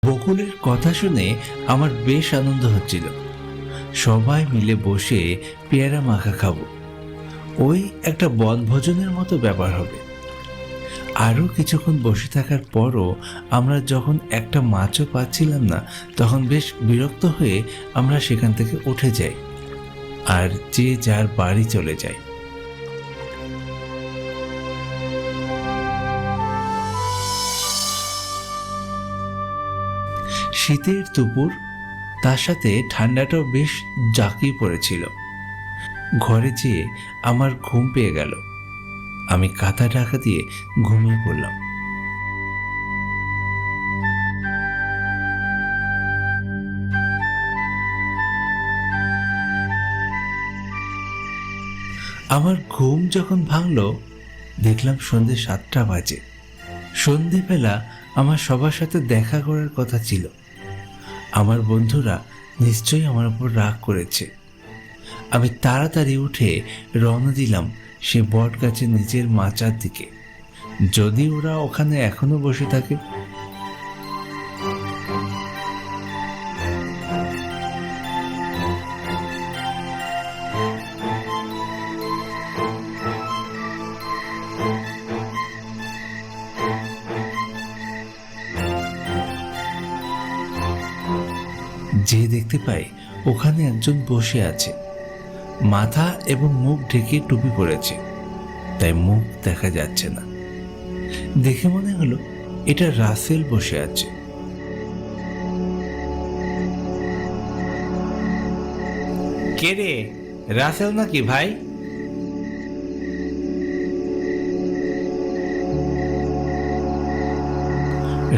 বকুলের কথা শুনে আমার বেশ আনন্দ হচ্ছিল। সবাই মিলে বসে পেয়ারা মাখা খাবো, ওই একটা বনভোজনের মতো ব্যাপার হবে। আরও কিছুক্ষণ বসে থাকার পরও আমরা যখন একটা মাছও পাচ্ছিলাম না, তখন বেশ বিরক্ত হয়ে আমরা সেখান থেকে উঠে যাই আর যে যার বাড়ি চলে যায়। শীতের দুপুর, তার সাথে ঠান্ডাটাও বেশ জাঁকিয়ে পড়েছিল। ঘরে যেয়ে আমার ঘুম পেয়ে গেল। আমি কাঁথা ঢাকা দিয়ে ঘুমিয়ে পড়লাম। আমার ঘুম যখন ভাঙল, দেখলাম সন্ধ্যে 7টা বাজে। সন্ধেবেলা আমার সবার সাথে দেখা করার কথা ছিল। আমার বন্ধুরা নিশ্চয়ই আমার উপর রাগ করেছে। আমি তাড়াতাড়ি উঠে রওনা দিলাম সে বট গাছের নিচের মাচার দিকে, যদি ওরা ওখানে এখনো বসে থাকে। যে দেখতে পাই ওখানে একজন বসে আছে, মাথা এবং মুখ ঢেকে টুপি পরেছে, তাই মুখ দেখা যাচ্ছে না। দেখে মনে হলো এটা রাসেল বসে আছে। কে রে, রাসেল নাকি ভাই?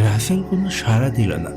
রাসেল কোনো সাড়া দিল না।